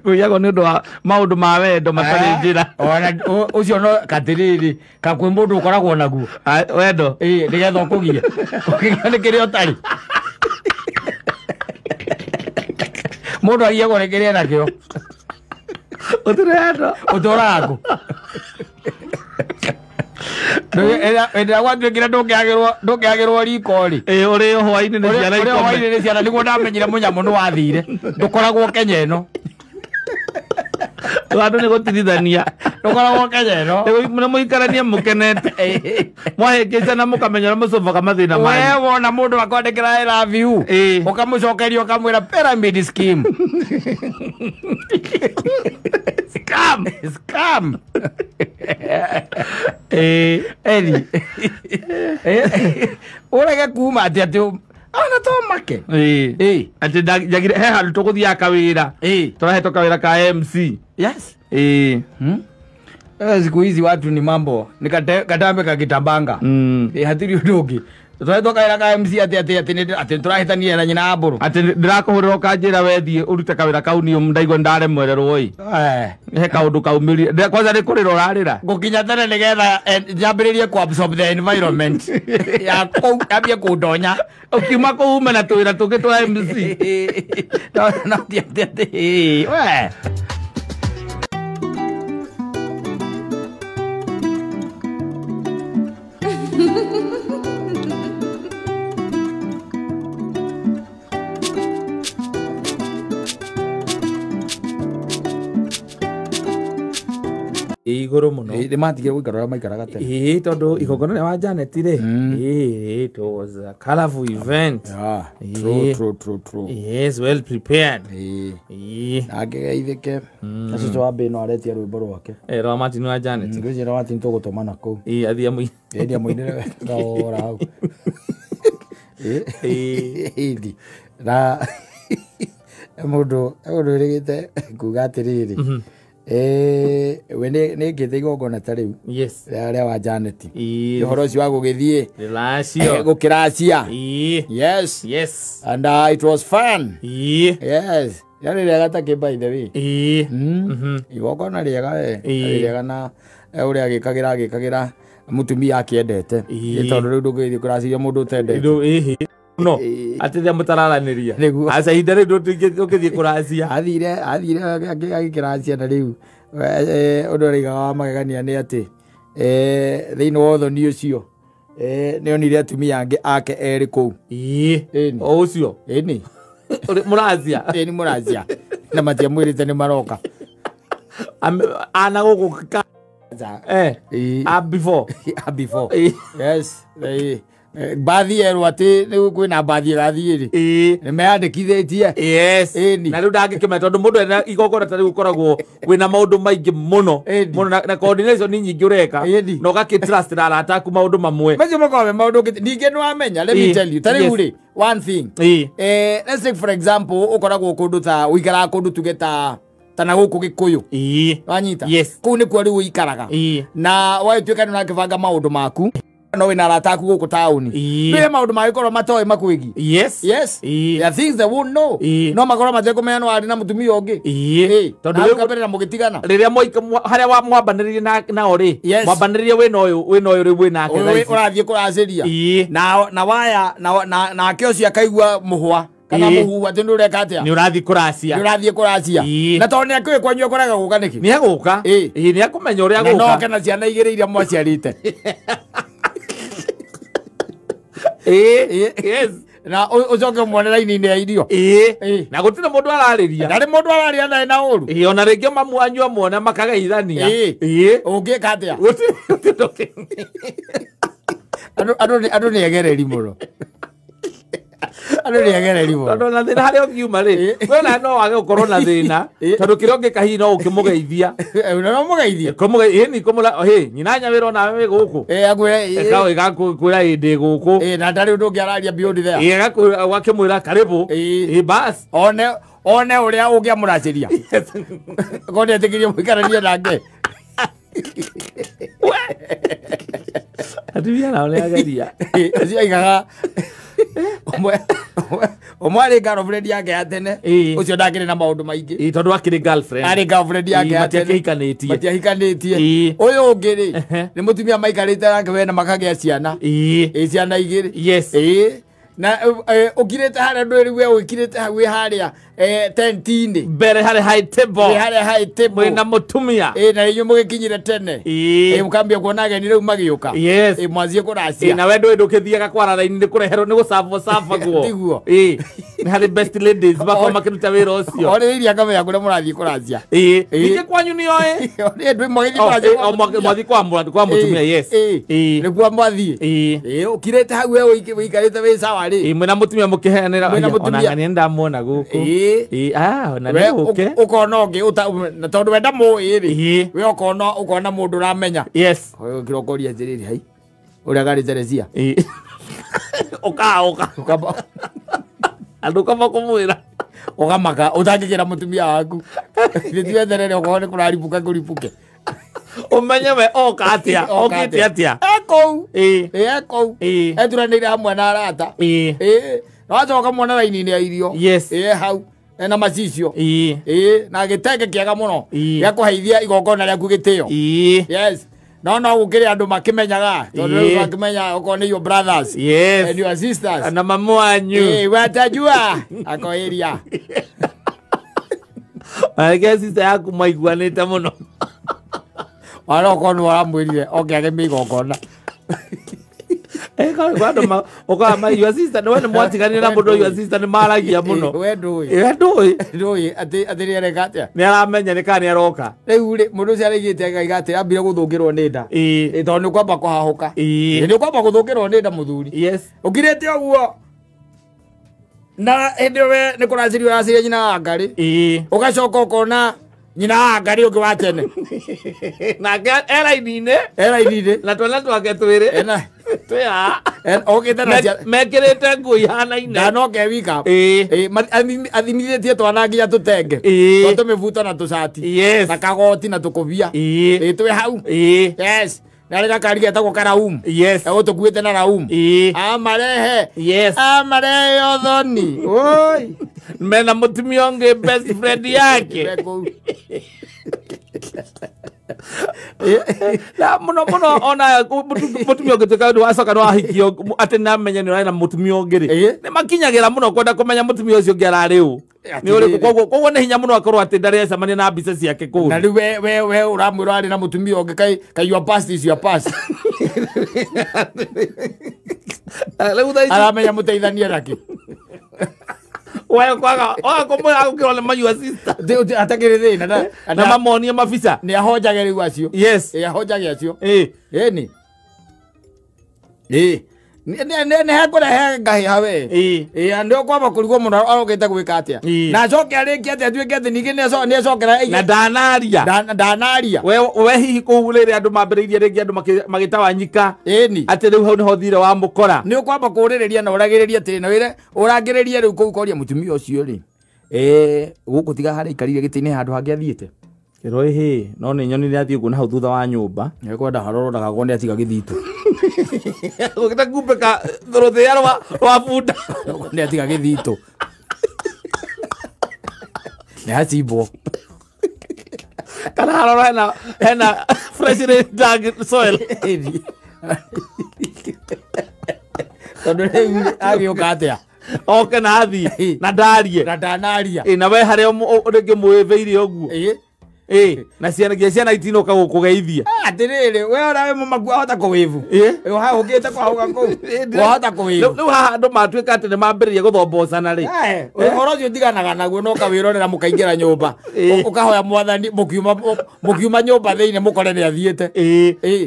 kuyago ni ndo maundu ma wendo matari njira ona ucio no katiriri kakwe mundu ukoragwo naguo wendo nigetha ukugia ni kirio tari mundu agiagwo ni kiria nakio utirendo utoragu enda gwatuikire ndukiagirwo rikori uri hwaini ni ciana niguo ndamenyire munyamu ni wathire ndukoragwo Kenya ino andu ni gutirithania ndukoragwo Kenya ino na muikarania mukenete mwahikica na mukamenya mucovaga mathina manyu we wona mundu akwandikira I love you ukamucokeria ukamwira pyramid scheme scam eri urege kuma ati ana to make ati jagire he handu tuguthia kawira turahetwo kawira ka MC siku hizi watu ni mambo nikatambe kakitabanga hatiri undugi twahetwo kawira ka MC ati turahitania na nyina mburu ati ndirakuhurira ukanjira wethie urute kawira kau ni ndaigua ndare mwererwo oi he kaundu kaumiri kwanza ni kurira urarira gukinya tene nigetha njambiririe ku absorb the environment ya ambie kundonya ukiuma kuuma na twira tungi twa MC no we iguru muno ni matigire guikara maikaraga tene tondu igongona ria wa Janet ri it was a colorful event true yes well prepared ageithike acio wa bino aretia rwimbo rwake rwa Martin wa Janet ngwije rwa Martin tugutumana kuu athia muinire ora hau hindi na mundu rigite kuga atiriri we nä ngä thä igongona ta rä u rä a wa Janet å horo å cio wa gå gä thiä gå kä racia and it was fun yarä rä aga takä by the way igongona rä ega rä ega na å rä a agä kagä ra mutumia akiendete tondu riu ndungithi kuraciria mundu utendete no atithia mutararaniria aca ihinda riu ndungithii kuracia athire agikiracia na riu undu arigaga wa magegania ni ati thiini wa uthoni ucio nionire atumia angi ake eri kou o ucio ni muracia ni muracia na matiamwirite ni maroka ana guku before yes bathi erwo ati ni kwina bathi rathie ri ni meandikithitie na riu ndangikime tondu mundu ena igogora tari gukoragwo wina maundu maingi muno na coordination nyingi ureka no ugakitrust na arata aku maundu mamwe macio makorwo maundu ninge no amenya let me tell you tari uri one thing let's take for example ukoragwo kundu ta uikara kundu tugeta tana guku Gikuyu wanyita kuu ni kwa riu ikaraga na waituika ni nakibanga maundu maku no wina arata aku guku tauni ni maundu magikorwo matoi makwigi there are things that won't know no makorwo majekumenya no ari na mutumia ungi tondu riu kabere mugitigana riria haria wa mwambaniririe na ori mwambaniririe wina uyu riu wina ake urathie kuraciria na waya na ake ucio akaigua muhwa kana muhu ati ndu reka atia ni urathi kuracia na tondu akwe kwanyu akoraga guka niki ni aguka ni akumenya uria aguka no kana ciana igire iria mwaciarite yes na ucoke mwone raini-ini ya irio na gutire mundu arariria ndari mundu araria nae na uru ona ringi mamuanyua mwone makageithania ungika atia andu ni egereri muno andu ni egereri muno tondu na thina haria ungiuma ri wena no wage gukorwo na thina tondu kiria ungikahi no ukimugeithia no mugeithia ni kumula nyina nyawira na we guku akwire gakwira indi guku na ndari undu ngiararia beyond there wakimwira karibu bas one uria ungiamuraciria konde atikirie muikarania nake atumia nao nĩ ageria acio aigaga omwe arĩ girlfriend yake ya tene ũcio ndakĩrĩ na maũndũ maingĩ tondũ akĩrĩ girlfriend arĩ girlfriend yake ya tene matiahikanĩtie ũyũ ũngĩ rĩ nĩ mũtumia maikarĩte nake wena makagĩa ciana ciana igĩrĩ na ukirete haria ndwiri we ukirete hawe haria tenti-ini mbere haria high table na mutumia na inyu mugikinyire tene mukambia kuona ageni riu magiuka mwanzie kuracia na we ndukithiaga kwarara-ini ni kureherwo ni gucava guo ni hari best ladies bakoma makiruta wira ucio ori iria kamenya kuria murathie kuracia ninge kwanyu ni oe ndwi mwathi kwa mutumia ni kwa mwathie ukirete hau we wikarite wi sawa ri mwena mutumia mukiheanira ona ngani ndamuona guku ona ni uke ukona ungi na tondu wenda muĩ ri we ukona mundu uramenya kirokoria njiriri hai uria gari Teresia uka andu kama kumwira ukamaka utangikira mutumia waku nitiwetherere ukone kuraribuka kuribuke umenye we oka atia okite atia ekou eturanire hamwe na arata wacoka mwona raini-ini ya irio hau na macicio na gitenge kiega muno gĩa kũheithia igongona rĩaku gĩtĩo no gũkĩrĩ andũ makimenyaga tondu rĩu makimenya okorwo nĩ your brothers and your sisters na mamu wanyu watajua akoiria ake sister yaku maiguanĩte muno okorwo nĩ waramwĩrire oke agemie igongona kwandå å maigua sister we nä mwatiganire na må ndå å yå sister nä maragia må no we ndå atä nä areka atä nä aramenya nä kana nä aroka rä u rä må ndå å cio araigä te ngaiga atä ambire gå thå ngä rwo nä nda tondå nä kwamba kå hahå ka nä kwamba gå thå ngä rwo nä nda må thuri å kirä te å guo na hä ndä we nä kå racirio raciria nyina wa ngarä å gacoka å kona nyina wa ngarä å ngä wa tene nake eraini-inä na twana twake twä rä mekä te nguo ihanaine ndanoke wika athimithätie twana nginya tå tenge tå mä buta na tå cati na kagoti na tå kå bia twä hau narä gakari getagwo karaum egå tå kuä te na raum amarehe o thoni mena må tumia å ngä best friend yake Na muno ona mutumio gituka ndu wacoka no ahikio ati na menya ni na mutumio ngiri ni makinyagira muno kwenda kumenya mutumio ucio ngiarari u ni uri koguo ni hinya muno akorwo ati ndari acamania na mbica ciake kuu na riu we uramwira ari na mutumio ungi kai your past is your past aramenya muteithania naki Waya kwaga kumwe agukirwa le mayu sister atakire thina na mamonia mabisa ni ahojage riu acio yes ahojage acio ni ne hakora he ngahi hawe ndio kwamba kulikuwa muno arogete gwika atia na coke ariki atia tuike atia ningi ne cokera na danaria we hihi kuhulire andu mambiririe ringi andu magitawanyika ati riu hau niho thire wa mukora ni kwamba kurireria na uragiriria ati na wire urangiriria riu kukoria mutumia ucio ri guku tiga hari ikarire gitini handu hangi athiete kiro hi no ni nyoni ni athie guo na hau thutha wa nyumba ni kwenda harororaga gonde atiga githito ukita kumbeka thorothe wa bunda ni atiga githito ni hacimbo kana harora hena fresh dog soil tondu agioka atia oke na athi na ndanaria na we hari ringi mwiveire oguo na ciana itinoka gukugeithia atiriri we orawe mumagu ahota kuwivu ha ugite kwa huga ku wahota kuwivu riu haha andu matuika ati ni mambiririe guthombocana ri uhoro ucio ndiganaga naguo no kawirorera mukaingira nyumba ukahoya mwathani mukiuma nyumba thiine mukore ni athiete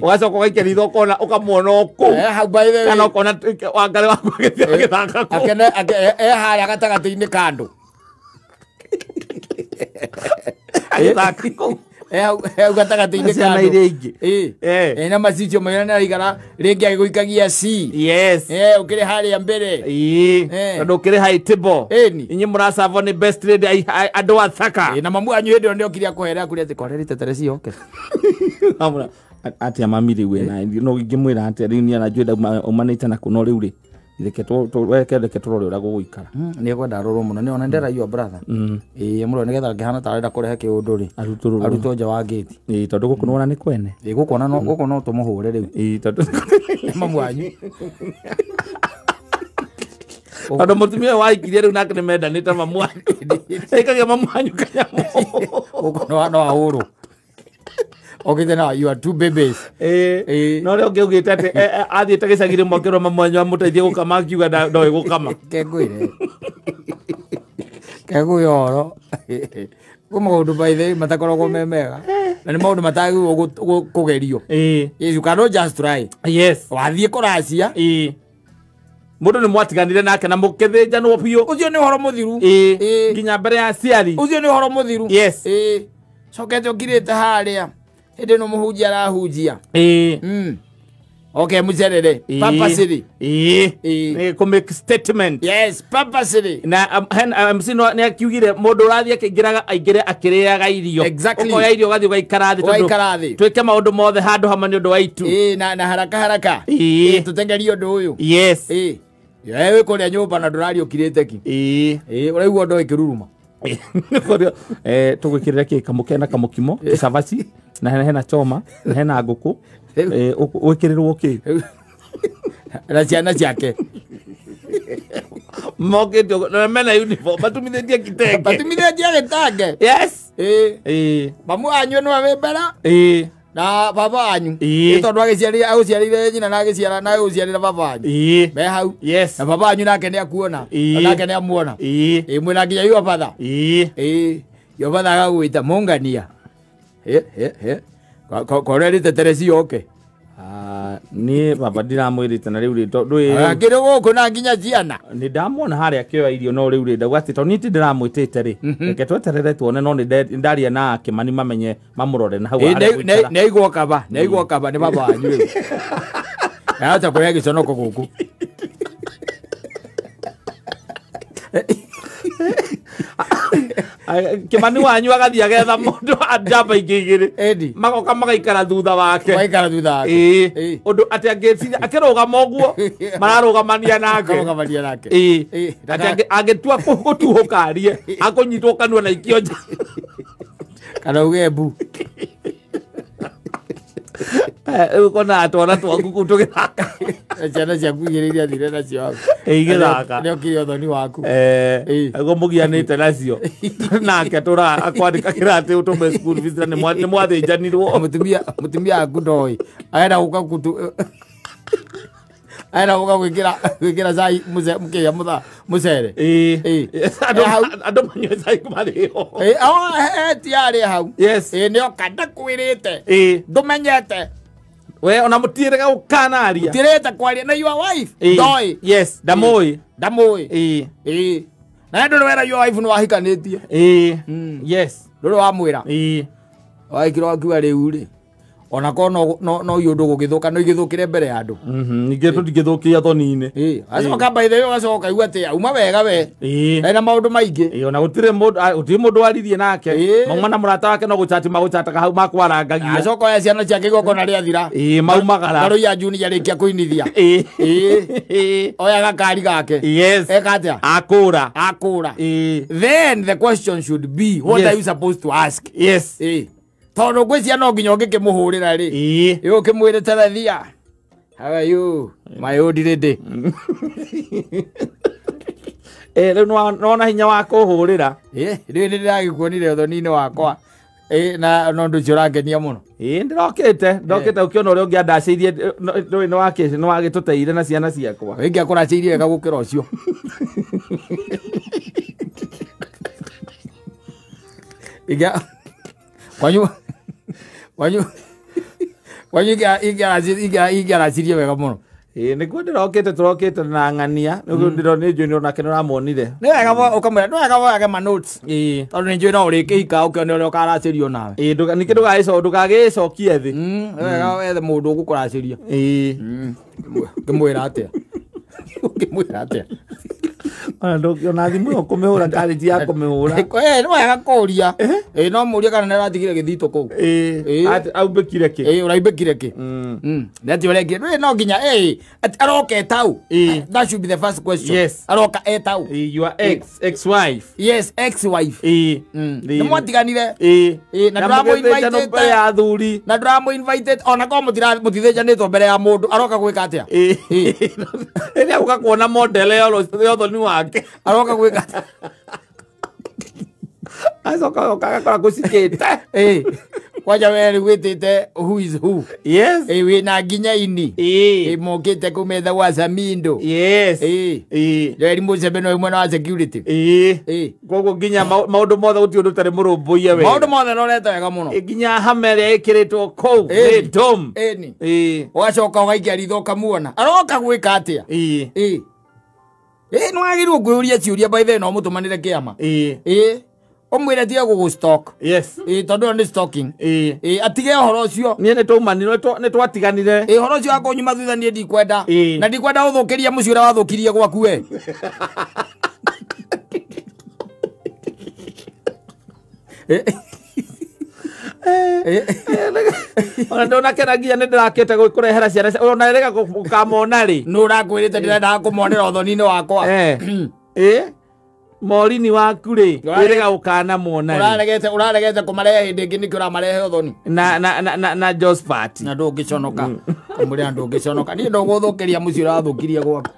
ugacoka ugaikira ithoko ukamuona oku hau by the way kana ukona wangari waku agithaka ku haria gatagati-ini kandu agithaka ku gatagati-ini kandu na macicio maira naraigara ringi agiguikagia ukiri haria mbere tondu ukiri high table inyi muracavo ni best lady andu athaka na mamu anyu hindi ndio kiria kuhera kuria ati korerite teresi yoke ati amamiri we na no ngimwira ati riu ni anajwenda umanite na kuno riu ri reke turore ura guguikara ni kwenda roro muno ni ona ndera your brother muno nigetha ngihana tarenda kurehe kiundu ri aruto nja wa gate tondu guku nona ni kwene guku no tumuhure riu tondu mamu anyu tondu mutumia waikirie riu nake ni mendanite mamu anyu ikagia mamu anyu kanyamu guku no ahuru okay then you are two babies no reo ngigite ati athiite gicagire mokero mamwanyu amuteithie gukama akiuga ndoe gukama kengwire kenguyoro kuma maundu by the matakoragwo memega na ni maundu matagi kugerio you cannot just try wathie kuracia mundu ni mwatiganire nake na mukithinja no biu ucio ni horo muthiru nginya mbere ya ciari ucio ni horo muthiru cokete ukirite haria hindi no muhunjia arahunjia okay mucerere purposely ku make statement purposely na MC no ni akiugire mundu urathie akingiraga aingire akiriaga irio ukoya irio gathi ugaikara thi twike maundu mothe handu hamwe ni undu waitu na haraka tutengerie undu uyu we kuria nyumba na ndurari ukirite ki uraigua ndo ikiruruma tugwikirira ki kamukena kamukimo kicabaci na hena choma na hena nguku wikirirwo ki na ciana ciake mokete na mena uniform batumithitie kitenge gitange mamu anyu no awembera na baba anyu tondu aguciarire nyina na agiciara na aguciarira baba anyu me hau na baba anyu nake ni akuona nake ni amuona mwina nginya yo batha yo batha agagwita mungania korerite teresi yoke ni baba ndiramwirite na riu ri tondu ngiri guku na nginya ciana ni ndamuona haria akioya irio no riu ri ndauga ati tondu niti ndiramwitite ri reke tweterere tuone no ni ndaria na Kimani mamenye mamurore na hau ni aigwo kaba ni baba wanyu riu acha kuria giconoko guku Kimani wanyu agathi agetha mundu ajamba igigiri magoka magaikara thutha wake undu ati angeciria akirugama uguo mararugamania nake ati angetua gutuhukarie akunyitwo kanua na ikio nja kana ugembu Kona atwara twaku kutugithaka. Ciana ciaku igĩrĩire thire nacio. Igithaka. Nĩ okire ũthoni waku. Ago mugianĩte nacio. Nake tũra akwandĩka kĩratĩ ũtũme school fees na nĩ mwathĩnjanirwo. Mutumia aku ndoi. Aenda gũka kutu. Aenda gũka gwĩkĩra cai mũkĩya mũcere. Andũ manyue cai kumarĩo. Tiarĩ hau. Yes. Nĩoka ndakwĩrĩte. Ndũmenyete. We ona mũtirĩga gũkanaria. Mũtirĩte kwaria na your wife. Ndoi. Yes, ndamũĩ. Ndamũĩ. Na ndũ wera your wife nĩ wahikanĩtie. Yes. Ndũrĩ wamwĩra. Waikirwo akiuga rĩu rĩ. Ona ko no yũndũ gũgĩthũka no igĩthũkire mbere ya andũ. Ningĩ tũtigĩthũkia thoni-inĩ. Acoka baithe yo acoka igua atĩ uma wega we. Na maũndũ maingĩ. Ona gũtirĩ mũndũ waririe nake. Mauma na mũrata wake no gũchati magũchataga hau makwarangagia. Acoka ya ciana ciake igongona rĩathira. Maumagara. Karo ya Junior arĩkia kũinithia. Oya gakari gake. Yes. Eka atĩa? Akũra. Then the question should be, what are you supposed to ask? Yes. Tondũ gwĩcia no nginya ũngĩkĩmũhũrĩra rĩ. Ũkĩmwĩre Terathia. How are you? My old lady. Rĩu nĩwona hinya wa kũhũrĩra. Rĩu nĩndĩragĩkuonire ũthoni-inĩ wakwa. Na no ũndũ ũcio ũrangenia mũno. Ndokĩte ũkĩona ũrĩa ũngĩ andacĩirie nĩ wagĩtũteire na ciana ciakwa. Ingĩakũracĩirie wega gũkĩra ũcio. Ingĩaracirie wega mũno. Nĩguo tũrokĩte na ng'ania. Nĩguo ndĩrona njũĩ nake nĩũramuonire. Nĩ wega ũkamwĩra nĩ wega woyage ma notes. Tondũ nĩ njũĩ no ũrĩkĩhika ũkĩone ũrĩa ũkaracĩrio nawe. Ningĩ ndũgagĩcokie thĩ. Nĩ wega wethe mũndũ ũgũkũracĩria. Ngĩmwĩra atĩa. Ona thimũ ĩyo kũmĩhũra ndarĩji ya kũmĩhũra. Nĩ wega kũria. No mũrie kana nĩaratigire gĩthito kũu. Aumbĩkire kĩ? Ũraimbĩkire kĩ? Nĩatĩ ũrengire. No nginya aroka etau. That should be the first question. Yes. Aroka etau. Your ex-wife. Yes, ex-wife. Nĩ mwatiganire. Na ndũramũ-invited. Ona ko mũtithĩnjanĩtwo mbere ya mũndũ. Aroka gwĩka atĩa? Rĩrĩa ũka kuona model ya ũthoni wake. Aroka gwĩka atĩa? Acoka agakora gũcikĩte. Kwaja weri wĩtĩte who is who. Yes. Wĩna nginya ini. Mokĩte kũmetha gwa Samindo. Yes. Reri Mũcembe no mwena wa security. Koguo nginya maũndũ mothe gũtirĩ ũndũ ũtarĩ mũrũmbũiye wega. Maũndũ mothe roretwo wega mũno. Nginya hama ĩrĩa ĩkĩrĩtwo kũu. Dom. Ũgacoka ũgaikia ritho ũkamuona. Aroka gwĩka atĩa? Nĩ wagĩrĩirwo kwĩyũria ciũria by then no mũtũmanĩre kĩama. Omwĩre tiga gũgũstock. Yes. Tondũ nĩ stalking. Atige ũhoro ũcio. Niĩ nĩ twatiganire. Ũhoro ũcio wakwa nyuma thutha niĩ ndikwenda. Na ndikwenda gũthũkĩria mũciĩ ũrĩa wathũkirie gwaku we. Ona ndonakena nginya nĩ ndĩrakĩte kũrehera ciana. Ona rega gũkamona rĩ. Nũ ũrakwĩrĩte ndĩrendaga kũmonera ũthoni-inĩ wakwa. Morini waku rĩ wĩrĩga ũkana muona ũraregete kũmarehe hĩndĩ ĩngĩ nĩkĩ ũramarehe ũthoni na Josephat na ndũngĩconoka mũrĩa ndũngĩconoka niĩ ndũgũthũkĩria mũciĩ ũrathũkirie gwaku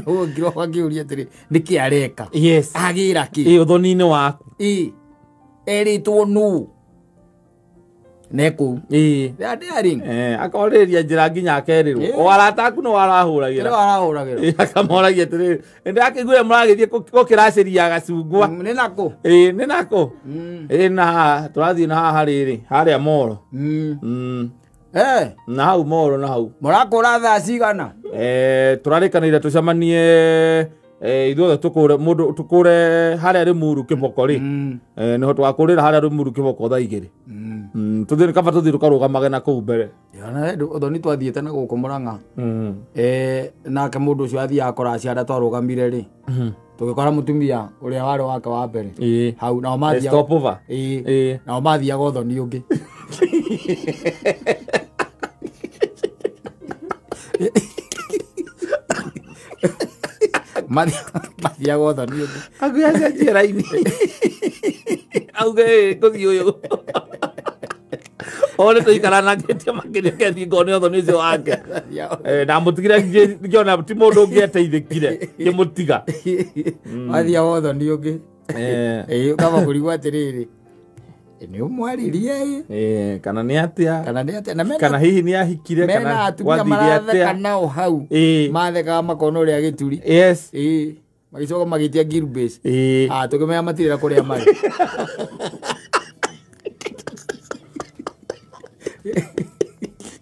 ũngĩrwo akĩũria atĩrĩ nĩkĩ areka agĩra kĩ ũthoni-inĩ waku erĩtwo nũ Neku. Akorĩria njĩra nginya akerirwo. O arata aku no arahũragĩra. Akamoragia atĩrĩrĩ. Nĩndakĩiguire mũragĩthiĩ gũkĩracĩria gacungwa. Nĩ nakũ? Nĩ nakũ? Na tũrathiĩ na haha rĩrĩ harĩa Moro. Na hau Moro na hau. Mũrakũra thaa cigana? Tũrarĩkanĩire tũcemanie ithuothe tũkũre harĩa Rĩmuru kĩboko rĩ. Nĩho twakũrĩra harĩa Rĩmuru kĩboko thaa 2. Tũthiĩ kaba tũthiĩ tũkarũgamage na kũu mbere. Ũthoni twathiĩte na gũkũ Mũrang'a. Nake mũndũ ũcio athiaga akora aciara twarũgamire rĩ. Tũgĩkora mũtumia ũrĩa warĩ wake wa mbere. Hau nao mathiaga. Nao mathiaga ũthoni ũngĩ. Mathiaga ũthoni ũngĩ. Agũyacenjia raini. auge kuthi uyu ore tuikara na ngetia makiri kethi ngone otho ni cio wake na mutigire ngiona ti mundu ngieteithikire kimutiga athia otho ni ungi kama kurigwa atiriri ni umwaririe kana ni atia na kana hihi ni ahikire kana atumia atia nao hau matheka makona uria gituri yes magicoka magitia gear base tukimea matirira kuria mari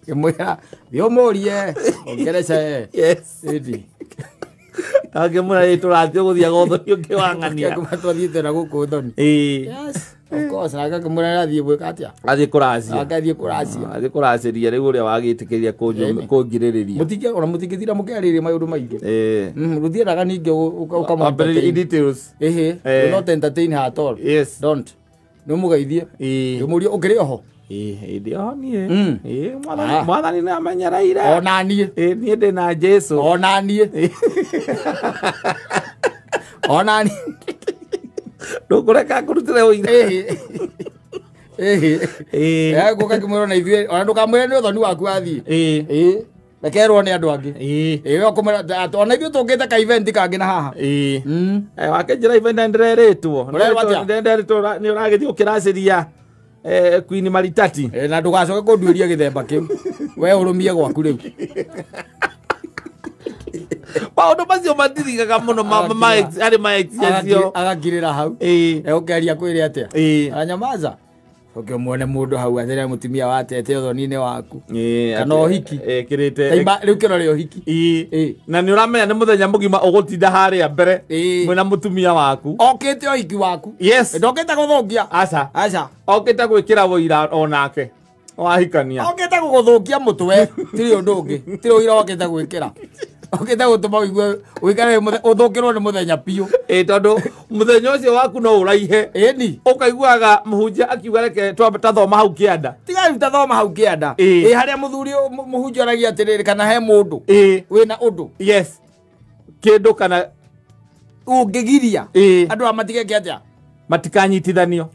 Kemwera biomorie ongerece yes edi akemwera iturathio guthia gotho ngi wangania kuma twathiite na guku thoni yes of course na akemwera athie gwika atia athie kuracia athie kuraciria riu uria wagitikiria kungiririria mutige ona mutigithira mukiariria maundu maingi ruthieraga ninge ukama details not entertain her at all yes don't no mugeithie muri ukiri oho ndio nie mwathani na amenyereire ona nie nie ndi na Jesu ona nie ndukureka kurutire uire guka kimwiro na ithue ona ndukamwire ni uthoni waku athie rekerwo ni andu angi okumwira ona ithue tungite ka event kangi na haha wakenjira event ndereritwo ni uragithii ukiraciria Queen Maritati na ndugacoke kunduiria githemba kiu we urumie gwaku riu maundu macio matithigaga muno ari maexio agakirira hau ukeria kwire atia anyamaza ukimwone mundu hau athire mutumia watete uthoni-ini waku kana uhiki kirite riu kirore uhiki na ni uramenya ni muthenya mugima ugutinda haria mbere mwina mutumia waku okite uhiki waku yes ndokite guthungia aca okite gwikira wira onake wahikania okite guguthukia mutwe tiri undu ungi tiri wira okite gwikira okite gutuma wigue wikare uthukirwo ni muthenya piu tondu muthenya ucio waku no uraihe ni ukaiguaga muhunjia akiuga reke tathoma hau kianda tiga tathoma hau kianda haria muthuri muhunjia aragia atiriri kana he mundu wina undu yes kindu kana ungigiria andu amatigeke atia matikanyitithanio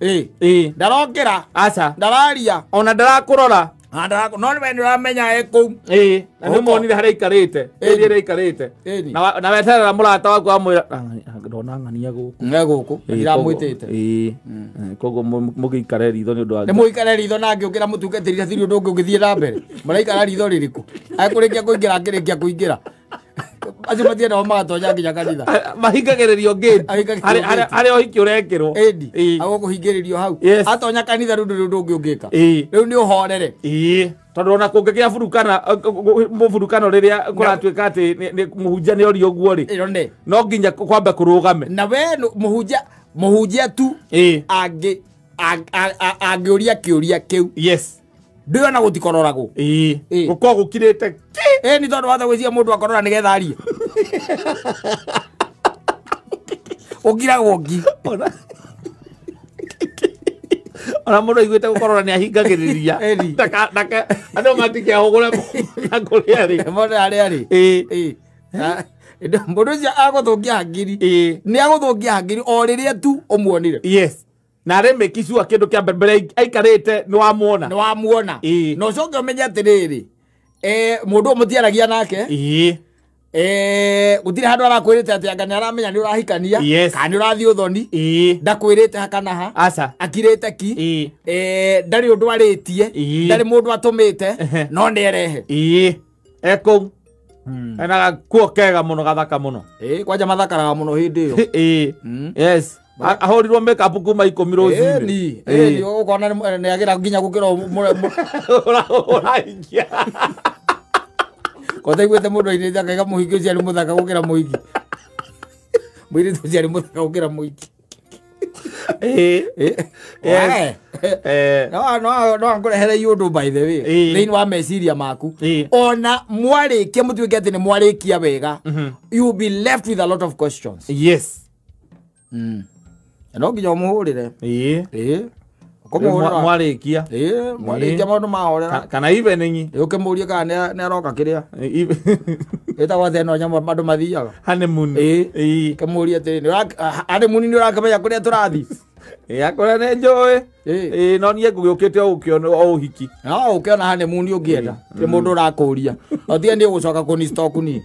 ndarokira aca ndararia ona ndarakurora no ni uramenya eku na ni monire haria ikarite ĩrĩa ikarite na weterera mũrata waku amwĩra ndona ng'ania gũkũ ndiramwĩtĩte koguo mũgĩikare ritho nĩ ũndũ wa nĩ mũikare ritho na ngĩũkĩra mũtungatĩri hatirĩ ũndũ ũngĩ ũngĩthiĩ na mbere mũraikara ritho rĩrĩkũ akũrĩkia kũingĩra ngĩrĩkia kũingĩra acio matienda magatonya nginya kanitha mahingagĩrĩrio gate harĩa ũhiki ũrekĩrwo agũkũhingĩrĩrio hau atonya kanitha rĩu ndũrĩ ũndũ ũngĩ ũngĩka rĩu nĩ ũhorere tondũ ona kũngĩgĩa mũburukano rĩrĩa kũratuĩka atĩ mũhunjia nĩ orio ũguo rĩ no nginya kwambe kũrũgame na we mũhunjia tu angĩũria kĩũria kĩu yes ndĩo na gũtikororagwo gũkorwo gũkirĩte nĩ tondũ watha gwĩcia mũndũ akorora nĩgetha arie ũkiragwo ngi ona mũndũ aiguĩte gũkorora nĩ ahingagĩrĩria andũ matikehũgũre kũrĩa rĩ harĩa rĩ mũndũ ũcio agũthũkia hakiri nĩ agũthũkia hakiri o rĩrĩa tu ũmuonire yes na remeki sure kindu kia mbere aikarite ni wamuona no coke umenye atiriri mundu mutiaragia nake gutire handu arakwirite ati anga ni aramenya ni urahikania kana ni urathii uthoni ndakwirite hakana ha aca akirite ki ndari undu aritie ndari mundu atumite no ni erehe eko enaga kuo kega muno gathaka muno kwanja mathakaraga muno hindi iyo yes ahorirwo make up kuma 10 rũcinĩ ũkona nĩ agira nginya gũkĩra ũrahingia kũtaiguĩte mũndũ ainĩte akaiga mũhiki ũcio arĩ mũthaka gũkĩra mũhiki mũirĩtu ũcio arĩ mũthaka gũkĩra mũhiki no angũrehere iũndũ by the way thĩinĩ wa meciria maku ona mwarĩkia mũtuĩke atĩ nĩ mwarĩkia wega you will be left with a lot of questions yes no nginya umuhurire mwarikia maundu mahorera kana evening ukimuria kana ni aroka kiria etagwa theno nyama andu mathiaga honeymoon kimuria ati honeymoon ni urakimenya kuria turathi Yakora ne joy. No nie ngugukite o ukiona o hiki. Ukiona hane muni ungienda. Ke mundu rakuria. Othie ndi gucoka kuni stock ni.